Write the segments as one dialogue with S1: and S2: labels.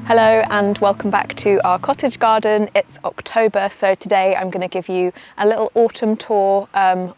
S1: Hello and welcome back to our cottage garden. It's October, so today I'm going to give you a little autumn tour,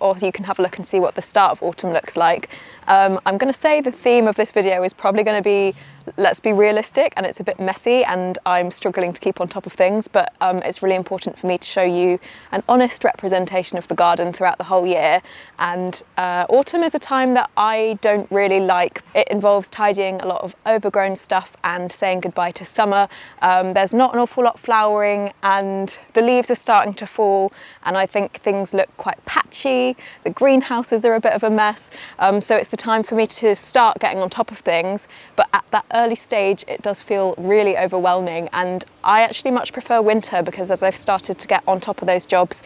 S1: or you can have a look and see what the start of autumn looks like. I'm going to say the theme of this video is probably going to be, let's be realistic, and it's a bit messy and I'm struggling to keep on top of things, but it's really important for me to show you an honest representation of the garden throughout the whole year. And autumn is a time that I don't really like. It involves tidying a lot of overgrown stuff and saying goodbye to summer. There's not an awful lot flowering and the leaves are starting to fall, and I think things look quite patchy. The greenhouses are a bit of a mess, so it's the time for me to start getting on top of things, but at that early stage it does feel really overwhelming, and I actually much prefer winter because as I've started to get on top of those jobs,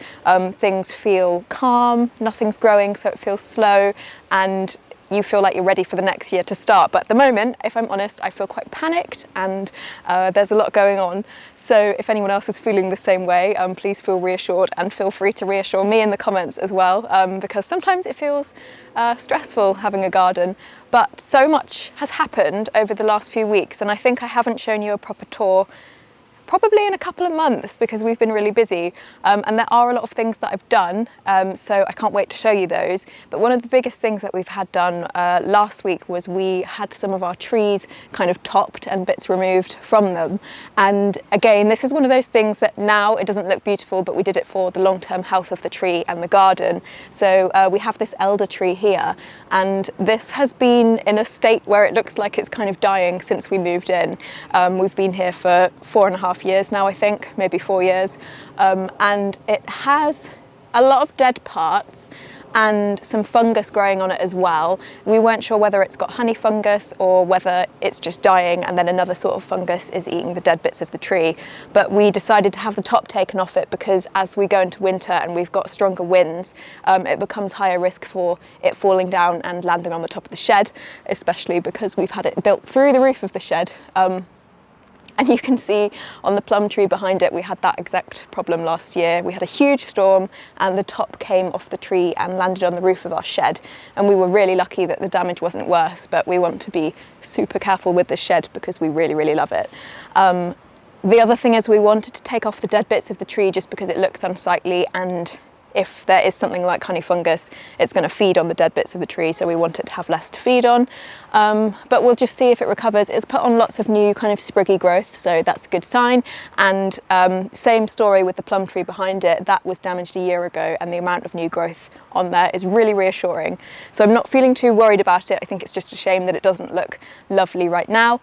S1: things feel calm, nothing's growing, so it feels slow and you feel like you're ready for the next year to start. But at the moment, if I'm honest, I feel quite panicked and there's a lot going on. So if anyone else is feeling the same way, please feel reassured and feel free to reassure me in the comments as well, because sometimes it feels stressful having a garden. But so much has happened over the last few weeks, and I think I haven't shown you a proper tour probably in a couple of months because we've been really busy, and there are a lot of things that I've done, so I can't wait to show you those. But one of the biggest things that we've had done last week was we had some of our trees kind of topped and bits removed from them, and again, this is one of those things that now it doesn't look beautiful, but we did it for the long-term health of the tree and the garden. So we have this elder tree here, and this has been in a state where it looks like it's kind of dying since we moved in. We've been here for 4.5 years now, I think, maybe 4 years, and it has a lot of dead parts and some fungus growing on it as well. We weren't sure whether it's got honey fungus or whether it's just dying and then another sort of fungus is eating the dead bits of the tree, but we decided to have the top taken off it because as we go into winter and we've got stronger winds, it becomes higher risk for it falling down and landing on the top of the shed, especially because we've had it built through the roof of the shed. And you can see on the plum tree behind it, we had that exact problem last year. We had a huge storm and the top came off the tree and landed on the roof of our shed. And we were really lucky that the damage wasn't worse, but we want to be super careful with the shed because we really, really love it. The other thing is we wanted to take off the dead bits of the tree just because it looks unsightly, and if there is something like honey fungus, it's going to feed on the dead bits of the tree, so we want it to have less to feed on. But we'll just see if it recovers. It's put on lots of new kind of spriggy growth, so that's a good sign. And same story with the plum tree behind it. That was damaged a year ago, and the amount of new growth on there is really reassuring. So I'm not feeling too worried about it. I think it's just a shame that it doesn't look lovely right now.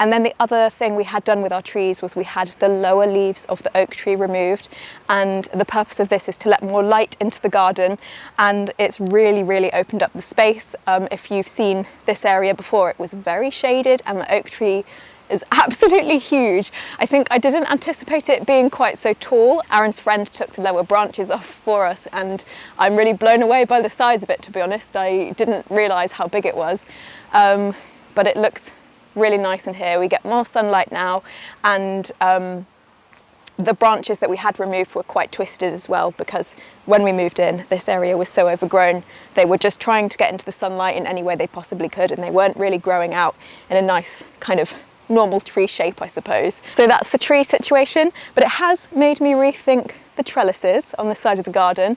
S1: And then the other thing we had done with our trees was we had the lower leaves of the oak tree removed, and the purpose of this is to let more light into the garden, and it's really, really opened up the space. If you've seen this area before, it was very shaded and the oak tree is absolutely huge. I think I didn't anticipate it being quite so tall. Aaron's friend took the lower branches off for us and I'm really blown away by the size of it, to be honest. I didn't realise how big it was, but it looks really nice in here. We get more sunlight now, and the branches that we had removed were quite twisted as well because when we moved in, this area was so overgrown. They were just trying to get into the sunlight in any way they possibly could, and they weren't really growing out in a nice kind of normal tree shape, I suppose. So that's the tree situation, but it has made me rethink the trellises on the side of the garden.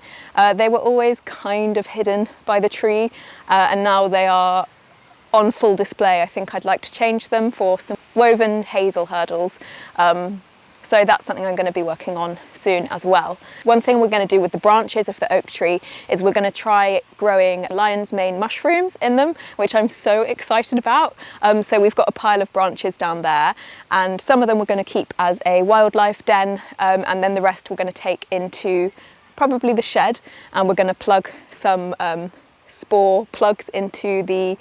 S1: They were always kind of hidden by the tree, and now they are on full display. I think I'd like to change them for some woven hazel hurdles. So that's something I'm going to be working on soon as well. One thing we're going to do with the branches of the oak tree is we're going to try growing lion's mane mushrooms in them, which I'm so excited about. So we've got a pile of branches down there, and some of them we're going to keep as a wildlife den, and then the rest we're going to take into probably the shed, and we're going to plug some spore plugs into the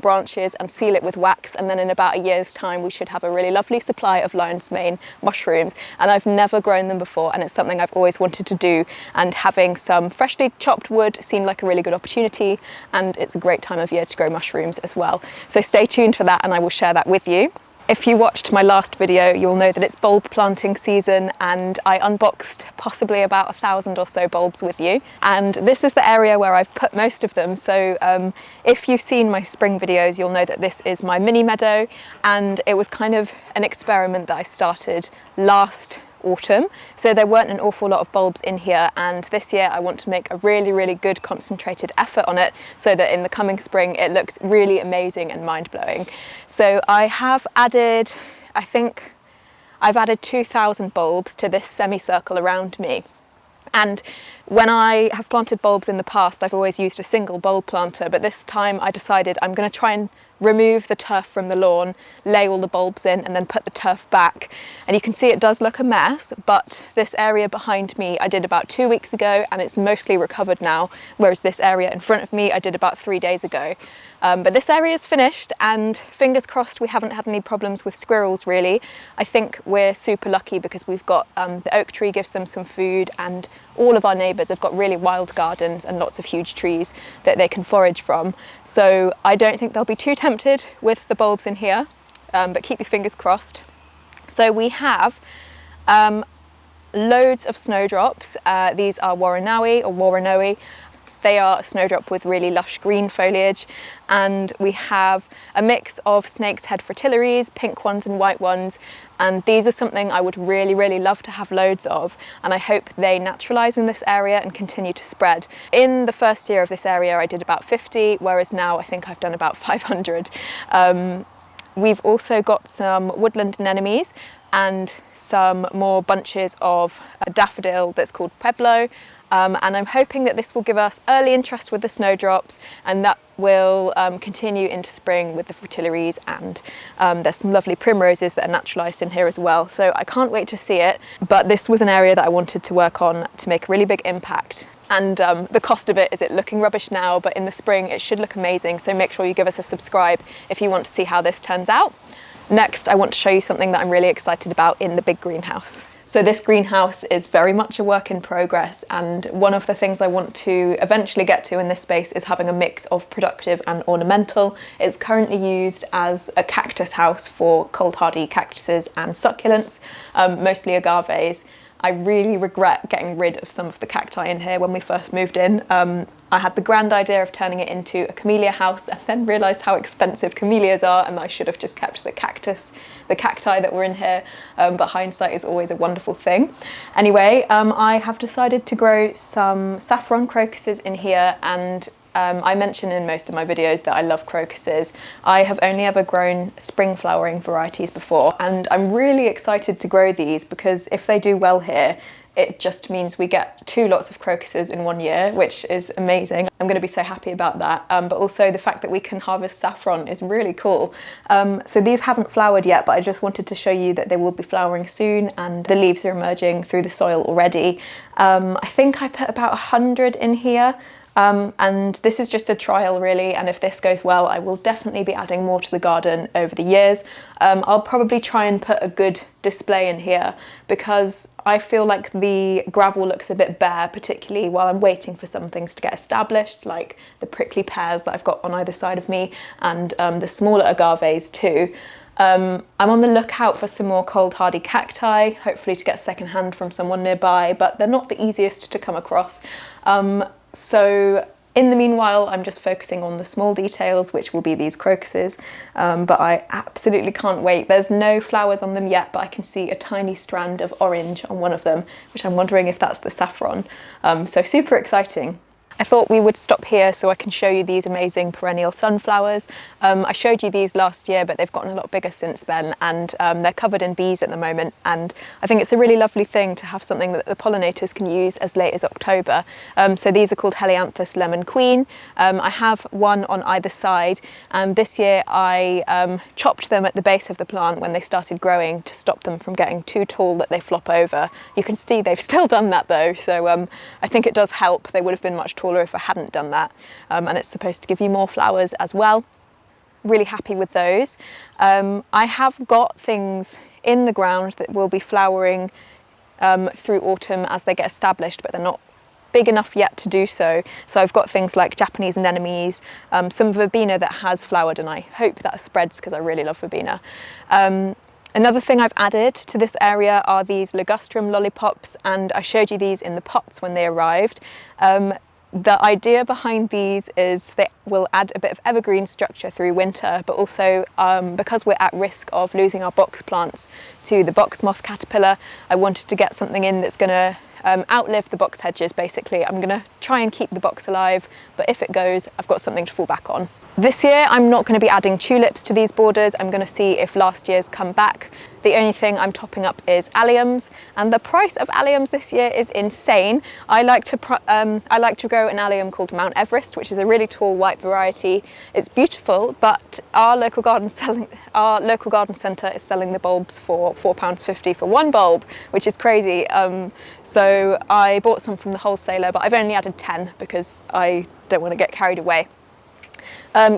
S1: branches and seal it with wax, and then in about a year's time we should have a really lovely supply of lion's mane mushrooms. And I've never grown them before, and it's something I've always wanted to do, and having some freshly chopped wood seemed like a really good opportunity, and it's a great time of year to grow mushrooms as well. So stay tuned for that and I will share that with you. If you watched my last video, you'll know that it's bulb planting season, and I unboxed possibly about 1,000 or so bulbs with you. And this is the area where I've put most of them. So if you've seen my spring videos, you'll know that this is my mini meadow, and it was kind of an experiment that I started last autumn, so there weren't an awful lot of bulbs in here, and this year I want to make a really good concentrated effort on it so that in the coming spring it looks really amazing and mind-blowing. So I have added, I think I've added 2,000 bulbs to this semicircle around me. And when I have planted bulbs in the past, I've always used a single bulb planter, but this time I decided I'm going to try and remove the turf from the lawn, lay all the bulbs in, and then put the turf back. And you can see it does look a mess, but this area behind me I did about 2 weeks ago, and it's mostly recovered now, whereas this area in front of me I did about 3 days ago. But this area is finished, and fingers crossed we haven't had any problems with squirrels really. I think we're super lucky because we've got the oak tree gives them some food, and all of our neighbours have got really wild gardens and lots of huge trees that they can forage from. So I don't think they'll be too tempted with the bulbs in here, but keep your fingers crossed. So we have loads of snowdrops. These are Warrenowie or Warrenowie. They are a snowdrop with really lush green foliage, and we have a mix of snake's head fritillaries, pink ones and white ones, and these are something I would really love to have loads of, and I hope they naturalise in this area and continue to spread. In the first year of this area I did about 50, whereas now I think I've done about 500. We've also got some woodland anemones and some more bunches of a daffodil that's called Pueblo. And I'm hoping that this will give us early interest with the snowdrops, and that will continue into spring with the fritillaries, and there's some lovely primroses that are naturalised in here as well. So I can't wait to see it, but this was an area that I wanted to work on to make a really big impact. And the cost of it is looking rubbish now, but in the spring it should look amazing. So make sure you give us a subscribe if you want to see how this turns out. Next, I want to show you something that I'm really excited about in the big greenhouse. So this greenhouse is very much a work in progress, and one of the things I want to eventually get to in this space is having a mix of productive and ornamental. It's currently used as a cactus house for cold hardy cactuses and succulents, mostly agaves. I really regret getting rid of some of the cacti in here when we first moved in. I had the grand idea of turning it into a camellia house, and then realised how expensive camellias are, and I should have just kept the cacti that were in here, but hindsight is always a wonderful thing. Anyway, I have decided to grow some saffron crocuses in here, and I mention in most of my videos that I love crocuses. I have only ever grown spring flowering varieties before, and I'm really excited to grow these because if they do well here, it just means we get 2 lots of crocuses in 1 year, which is amazing. I'm going to be so happy about that. But also the fact that we can harvest saffron is really cool. So these haven't flowered yet, but I just wanted to show you that they will be flowering soon, and the leaves are emerging through the soil already. I think I put about 100 in here. And this is just a trial really, and if this goes well I will definitely be adding more to the garden over the years. I'll probably try and put a good display in here because I feel like the gravel looks a bit bare, particularly while I'm waiting for some things to get established, like the prickly pears that I've got on either side of me, and the smaller agaves too. I'm on the lookout for some more cold hardy cacti, hopefully to get second hand from someone nearby, but they're not the easiest to come across. So in the meanwhile, I'm just focusing on the small details, which will be these crocuses, but I absolutely can't wait. There's no flowers on them yet, but I can see a tiny strand of orange on one of them, which I'm wondering if that's the saffron. So super exciting. I thought we would stop here so I can show you these amazing perennial sunflowers. I showed you these last year, but they've gotten a lot bigger since then, and they're covered in bees at the moment, and I think it's a really lovely thing to have something that the pollinators can use as late as October. So these are called Helianthus lemon queen. I have one on either side, and this year I chopped them at the base of the plant when they started growing to stop them from getting too tall that they flop over. You can see they've still done that though, so I think it does help. They would have been much taller if I hadn't done that, and it's supposed to give you more flowers as well. Really happy with those. I have got things in the ground that will be flowering through autumn as they get established, but they're not big enough yet to do so. So I've got things like Japanese anemones, some verbena that has flowered, and I hope that spreads because I really love verbena. Another thing I've added to this area are these ligustrum lollipops, and I showed you these in the pots when they arrived. The idea behind these is they will add a bit of evergreen structure through winter, but also because we're at risk of losing our box plants to the box moth caterpillar, I wanted to get something in that's going to outlive the box hedges. Basically, I'm going to try and keep the box alive, but if it goes, I've got something to fall back on. This year, I'm not going to be adding tulips to these borders. I'm going to see if last year's come back. The only thing I'm topping up is alliums, and the price of alliums this year is insane. I like to grow an allium called Mount Everest, which is a really tall white variety. It's beautiful, but our local garden centre is selling the bulbs for £4.50 for one bulb, which is crazy. So I bought some from the wholesaler, but I've only added 10 because I don't want to get carried away.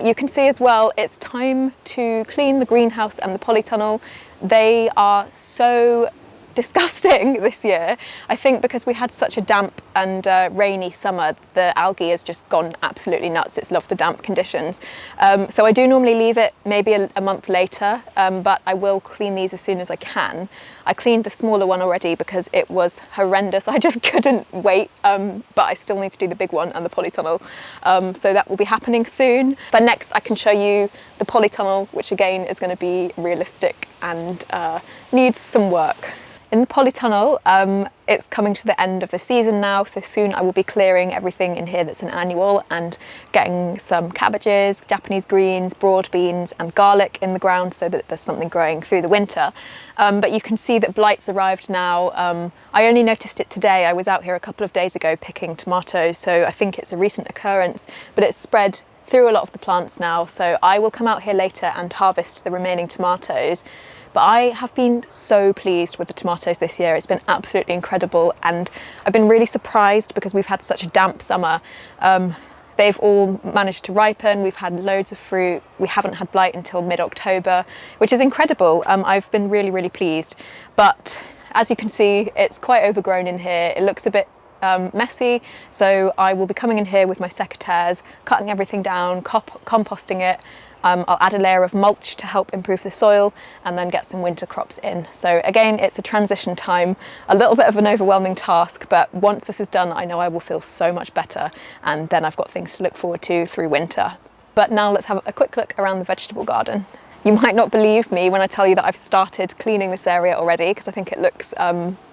S1: You can see as well, it's time to clean the greenhouse and the polytunnel. They are so disgusting this year. I think because we had such a damp and rainy summer, the algae has just gone absolutely nuts. It's loved the damp conditions. So I do normally leave it maybe a month later, but I will clean these as soon as I can. I cleaned the smaller one already because it was horrendous. I just couldn't wait, but I still need to do the big one and the polytunnel. So that will be happening soon. But next I can show you the polytunnel, which again is going to be realistic and needs some work. In the polytunnel, it's coming to the end of the season now, so soon I will be clearing everything in here that's an annual and getting some cabbages, Japanese greens, broad beans and garlic in the ground so that there's something growing through the winter. But you can see that blight's arrived now. I only noticed it today. I was out here a couple of days ago picking tomatoes, so I think it's a recent occurrence, but it's spread through a lot of the plants now, so I will come out here later and harvest the remaining tomatoes. But I have been so pleased with the tomatoes this year. It's been absolutely incredible, and I've been really surprised because we've had such a damp summer. They've all managed to ripen. We've had loads of fruit. We haven't had blight until mid-October, which is incredible. I've been really, really pleased. But as you can see, it's quite overgrown in here. It looks a bit messy, so I will be coming in here with my secateurs, cutting everything down, composting it. I'll add a layer of mulch to help improve the soil and then get some winter crops in. So again, it's a transition time, a little bit of an overwhelming task, but once this is done, I know I will feel so much better, and then I've got things to look forward to through winter. But now let's have a quick look around the vegetable garden. You might not believe me when I tell you that I've started cleaning this area already, because I think it looks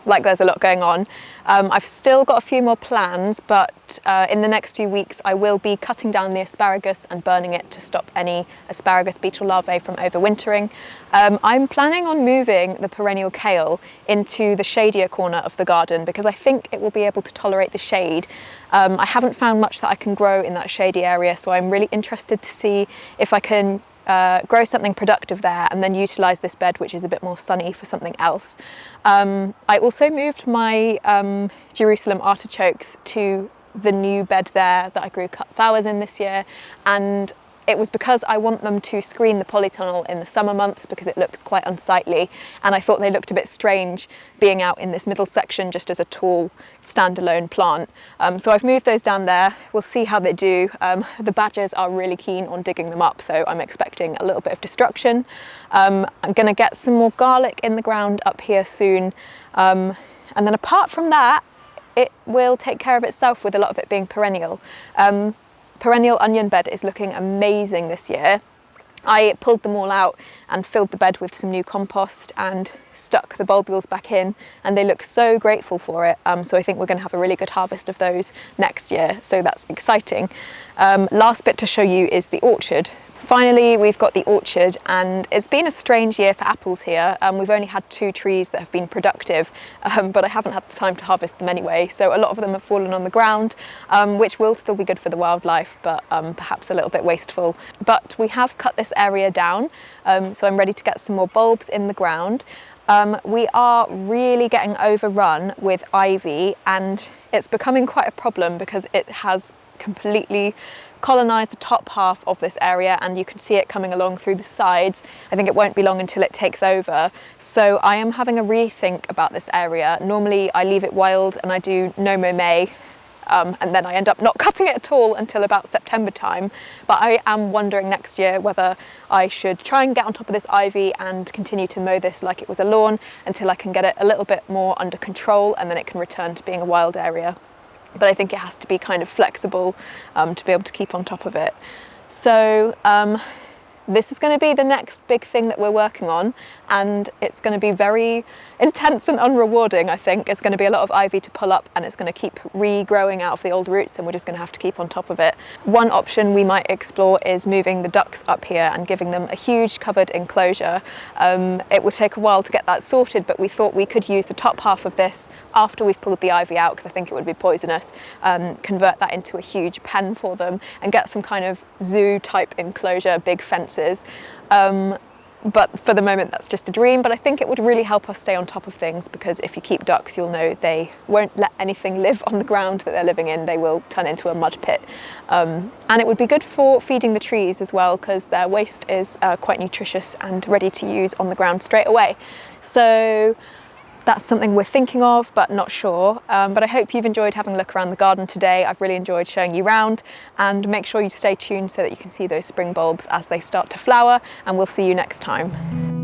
S1: like there's a lot going on. I've still got a few more plans, but in the next few weeks I will be cutting down the asparagus and burning it to stop any asparagus beetle larvae from overwintering. I'm planning on moving the perennial kale into the shadier corner of the garden because I think it will be able to tolerate the shade. I haven't found much that I can grow in that shady area, so I'm really interested to see if I can grow something productive there and then utilise this bed, which is a bit more sunny, for something else. I also moved my Jerusalem artichokes to the new bed there that I grew cut flowers in this year, and it was because I want them to screen the polytunnel in the summer months because it looks quite unsightly, and I thought they looked a bit strange being out in this middle section just as a tall standalone plant. So I've moved those down there. We'll see how they do. The badgers are really keen on digging them up, so I'm expecting a little bit of destruction. I'm going to get some more garlic in the ground up here soon, and then apart from that, it will take care of itself with a lot of it being perennial. Perennial onion bed is looking amazing this year. I pulled them all out and filled the bed with some new compost and stuck the bulbules back in, and they look so grateful for it. So I think we're going to have a really good harvest of those next year, so that's exciting. Last bit to show you is the orchard. Finally, we've got the orchard, and it's been a strange year for apples here. We've only had 2 trees that have been productive, but I haven't had the time to harvest them anyway, so a lot of them have fallen on the ground, which will still be good for the wildlife, but perhaps a little bit wasteful. But we have cut this area down, so I'm ready to get some more bulbs in the ground. We are really getting overrun with ivy, and it's becoming quite a problem because it has completely colonised the top half of this area, and you can see it coming along through the sides. I think it won't be long until it takes over, so I am having a rethink about this area. Normally I leave it wild and I do no mow May, and then I end up not cutting it at all until about September time. But I am wondering next year whether I should try and get on top of this ivy and continue to mow this like it was a lawn until I can get it a little bit more under control, and then it can return to being a wild area. But I think it has to be kind of flexible to be able to keep on top of it. So this is going to be the next big thing that we're working on, and it's going to be very intense and unrewarding. I think it's going to be a lot of ivy to pull up, and it's going to keep regrowing out of the old roots, and we're just going to have to keep on top of it. One option we might explore is moving the ducks up here and giving them a huge covered enclosure. It will take a while to get that sorted, but we thought we could use the top half of this after we've pulled the ivy out, because I think it would be poisonous, convert that into a huge pen for them and get some kind of zoo type enclosure, big fences. But for the moment that's just a dream, but I think it would really help us stay on top of things, because if you keep ducks, you'll know they won't let anything live on the ground that they're living in. They will turn into a mud pit. And it would be good for feeding the trees as well, because their waste is quite nutritious and ready to use on the ground straight away. So that's something we're thinking of, but not sure. But I hope you've enjoyed having a look around the garden today. I've really enjoyed showing you around, and make sure you stay tuned so that you can see those spring bulbs as they start to flower, and we'll see you next time.